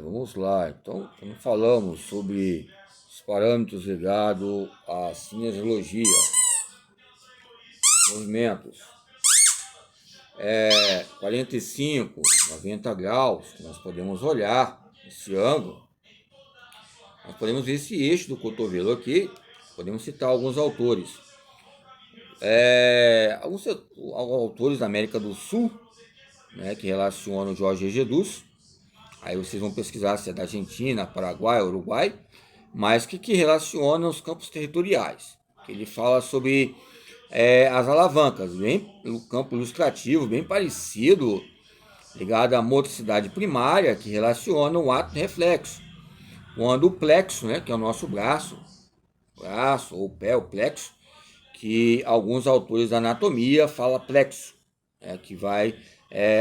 Vamos lá. Então, quando falamos sobre os parâmetros ligados à cinesiologia, movimentos, 45, 90 graus, que nós podemos olhar esse ângulo, nós podemos ver esse eixo do cotovelo aqui, podemos citar alguns autores. Alguns autores da América do Sul, né, que relacionam o Jorge Jesus. Aí vocês vão pesquisar se é da Argentina, Paraguai, Uruguai, mas que relaciona os campos territoriais. Ele fala sobre as alavancas, bem no campo ilustrativo, bem parecido, ligado à motricidade primária, que relaciona o ato reflexo. Quando o plexo, né, que é o nosso braço ou pé, o plexo, que alguns autores da anatomia falam plexo, que vai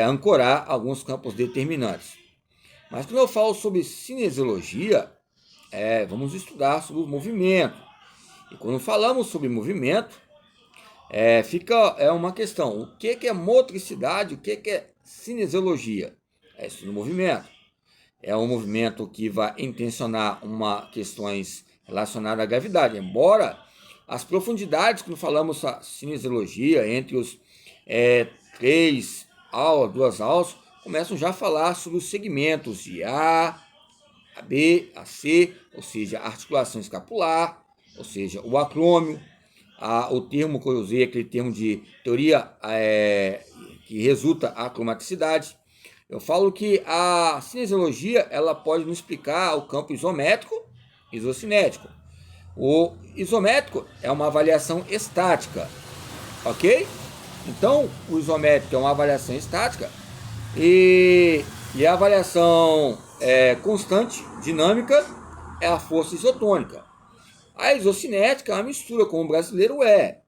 ancorar alguns campos determinantes. Mas quando eu falo sobre cinesiologia, vamos estudar sobre o movimento. E quando falamos sobre movimento, fica uma questão. O que é motricidade? O que é cinesiologia? É isso no movimento. É um movimento que vai intencionar questões relacionadas à gravidade. Embora as profundidades, quando falamos a cinesiologia, entre os três aulas, duas aulas, começam já a falar sobre os segmentos de A B, a C, ou seja, a articulação escapular, ou seja, o acrômio, o termo que eu usei, aquele termo de teoria que resulta a cromaticidade. Eu falo que a cinesiologia ela pode nos explicar o campo isométrico e isocinético. O isométrico é uma avaliação estática, ok? Então, o isométrico é uma avaliação estática e a avaliação constante, dinâmica, é a força isotônica. A isocinética é uma mistura, como o brasileiro é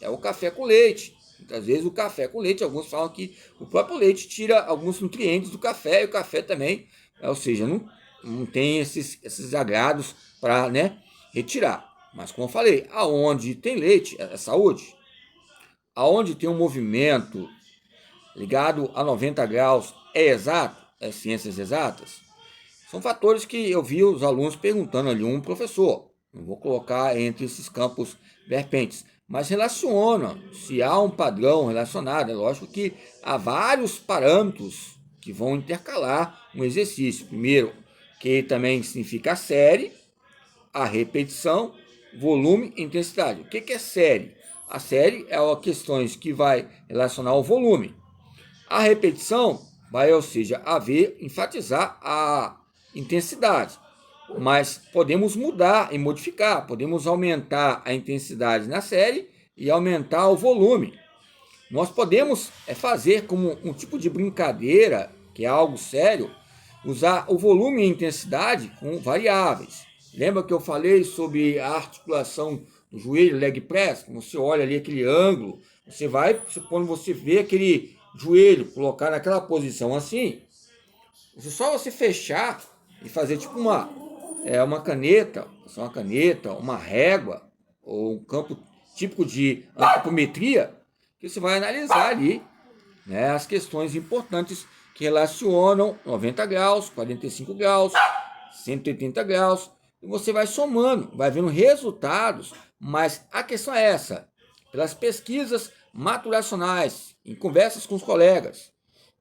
o café com leite. Muitas vezes o café com leite, alguns falam que o próprio leite tira alguns nutrientes do café, e o café também, ou seja, não tem esses agrados para retirar. Mas como eu falei, aonde tem leite é saúde. Aonde tem um movimento ligado a 90 graus é exato, é ciências exatas. São fatores que eu vi os alunos perguntando ali, um professor. Não vou colocar entre esses campos verpentes, mas relaciona se há um padrão relacionado. É lógico que há vários parâmetros que vão intercalar um exercício. Primeiro, que também significa a série, a repetição, volume e intensidade. O que é série? A série é questões que vai relacionar o volume. A repetição vai, ou seja, enfatizar a intensidade. Mas podemos mudar e modificar, podemos aumentar a intensidade na série e aumentar o volume. Nós podemos fazer como um tipo de brincadeira, que é algo sério, usar o volume e a intensidade com variáveis. Lembra que eu falei sobre a articulação do joelho, leg press? Quando você olha ali aquele ângulo, quando você vê aquele joelho, colocar naquela posição assim, só você fechar e fazer tipo uma caneta, uma régua, ou um campo típico de antropometria, que você vai analisar ali as questões importantes que relacionam 90 graus, 45 graus, 180 graus, e você vai somando, vai vendo resultados, mas a questão é essa, pelas pesquisas maturacionais, em conversas com os colegas,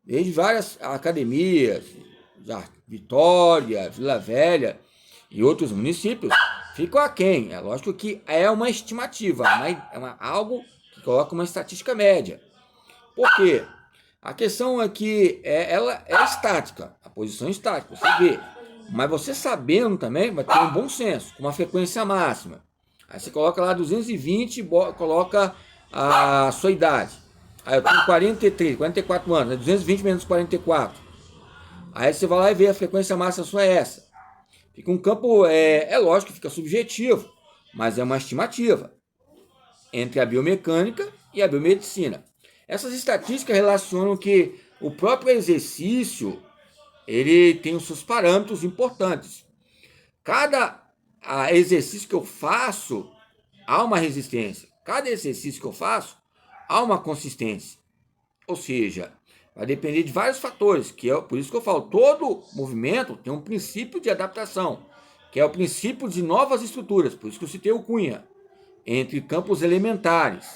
desde várias academias, Vitória, Vila Velha e outros municípios, ficam aquém. É lógico que é uma estimativa, algo que coloca uma estatística média. Por quê? A questão é que ela é estática, a posição é estática, você vê. Mas você sabendo também, vai ter um bom senso, com uma frequência máxima. Aí você coloca lá 220 e coloca a sua idade. Aí eu tenho 43, 44 anos, 220 menos 44. Aí você vai lá e vê a frequência máxima sua é essa. Fica um campo, lógico que fica subjetivo, mas é uma estimativa entre a biomecânica e a biomedicina. Essas estatísticas relacionam que o próprio exercício ele tem os seus parâmetros importantes. Cada exercício que eu faço, há uma resistência. Cada exercício que eu faço, há uma consistência. Ou seja, Vai depender de vários fatores, que é por isso que eu falo, todo movimento tem um princípio de adaptação, que é o princípio de novas estruturas, por isso que eu citei o Cunha, entre campos elementares,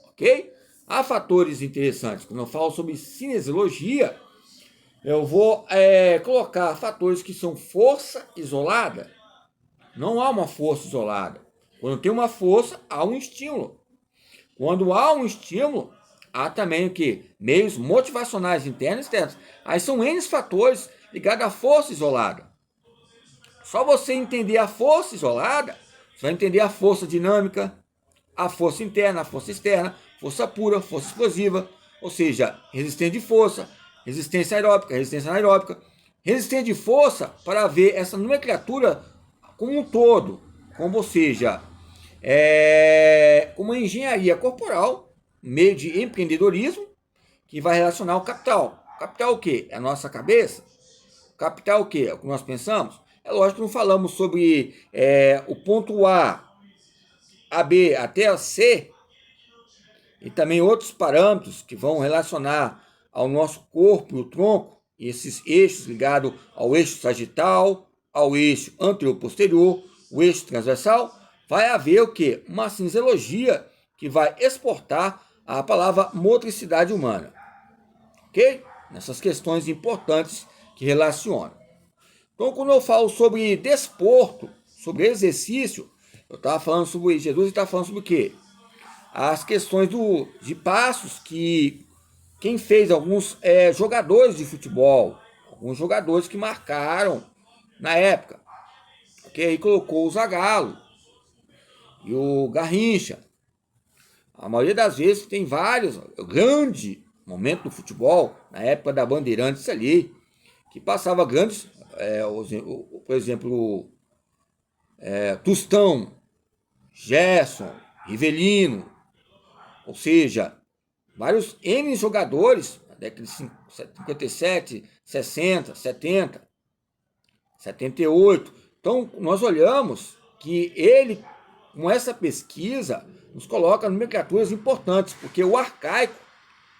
ok? Há fatores interessantes, quando eu falo sobre cinesiologia, eu vou colocar fatores que são força isolada. Não há uma força isolada. Quando tem uma força, há um estímulo. Quando há um estímulo, há também o que? Meios motivacionais internos e externos. Aí são N fatores ligados à força isolada. Só você entender a força isolada, você vai entender a força dinâmica, a força interna, a força externa, força pura, força explosiva, ou seja, resistência de força, resistência anaeróbica, resistência de força para ver essa nomenclatura como um todo, como seja, uma engenharia corporal, meio de empreendedorismo, que vai relacionar o capital. Capital o quê? É a nossa cabeça? Capital o quê? É o que nós pensamos? É lógico que não falamos sobre o ponto A, B até a C, e também outros parâmetros que vão relacionar ao nosso corpo e o tronco, e esses eixos ligados ao eixo sagital, ao eixo anterior-posterior, o eixo transversal, vai haver o quê? Uma cinesiologia que vai exportar a palavra motricidade humana. Ok? Nessas questões importantes que relacionam. Então, quando eu falo sobre desporto, sobre exercício, eu estava falando sobre Jesus e estava falando sobre o quê? As questões de passos que quem fez alguns jogadores de futebol, alguns jogadores que marcaram na época, que aí colocou o Zagallo e o Garrincha. A maioria das vezes tem vários, grande momento do futebol, na época da Bandeirantes ali, que passava grandes, por exemplo, Tostão, Gerson, Rivelino, ou seja, vários N jogadores, na década de 57, 60, 70, 78. Então, nós olhamos que ele, com essa pesquisa, nos coloca nomenclaturas importantes, porque o arcaico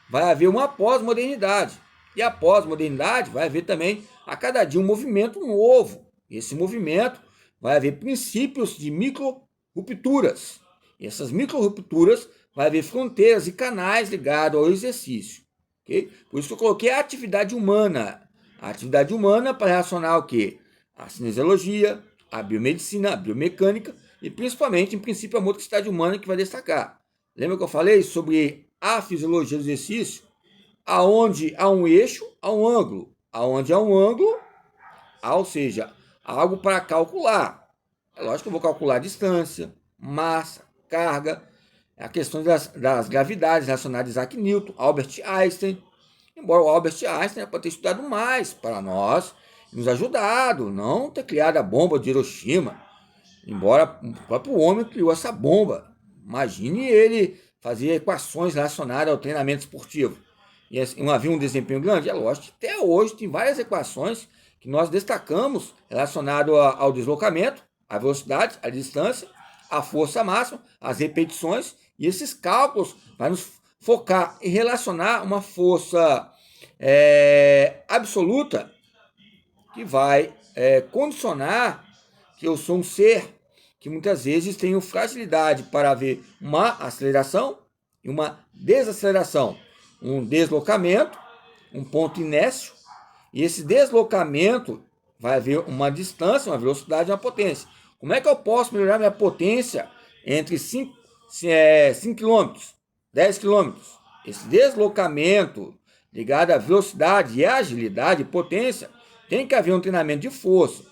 vai haver uma pós-modernidade. E a pós-modernidade vai haver também, a cada dia, um movimento novo. Esse movimento vai haver princípios de micro-rupturas. E essas micro-rupturas vai haver fronteiras e canais ligados ao exercício. Okay? Por isso que eu coloquei a atividade humana. A atividade humana para relacionar o quê? A cinesiologia, a biomedicina, a biomecânica e principalmente, em princípio, a motricidade humana que vai destacar. Lembra que eu falei sobre a fisiologia do exercício? Aonde há um eixo, há um ângulo. Aonde há um ângulo, ou seja, há algo para calcular. É lógico que eu vou calcular a distância, massa, carga, a questão das gravidades relacionadas a Isaac Newton, Albert Einstein. Embora o Albert Einstein pode ter estudado mais para nós, nos ajudado, não ter criado a bomba de Hiroshima. Embora o próprio homem criou essa bomba. Imagine ele fazer equações relacionadas ao treinamento esportivo. E havia um desempenho grande? É lógico que até hoje tem várias equações que nós destacamos relacionado ao deslocamento, à velocidade, à distância, à força máxima, às repetições, e esses cálculos vão nos focar em relacionar uma força absoluta que vai condicionar que eu sou um ser que muitas vezes tenho fragilidade para haver uma aceleração e uma desaceleração, um deslocamento, um ponto inércio, e esse deslocamento vai haver uma distância, uma velocidade e uma potência. Como é que eu posso melhorar minha potência entre 5 km, 10 km? Esse deslocamento ligado à velocidade e agilidade e potência, tem que haver um treinamento de força,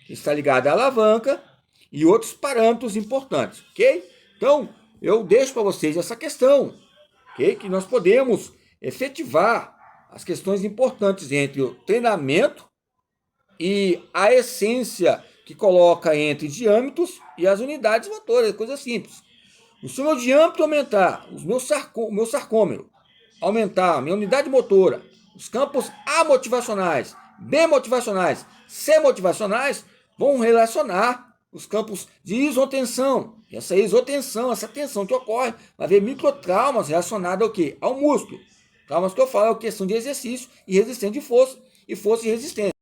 que está ligado à alavanca e outros parâmetros importantes, ok? Então, eu deixo para vocês essa questão, ok? Que nós podemos efetivar as questões importantes entre o treinamento e a essência que coloca entre diâmetros e as unidades motoras, coisa simples. Se o meu diâmetro aumentar, o meu sarcômero aumentar, a minha unidade motora, os campos A motivacionais, B motivacionais, C motivacionais, vão relacionar os campos de isotensão. E essa isotensão, essa tensão que ocorre, vai haver microtraumas relacionados ao quê? Ao músculo. Tá? Mas o que eu falo é questão de exercício e resistência de força e resistência.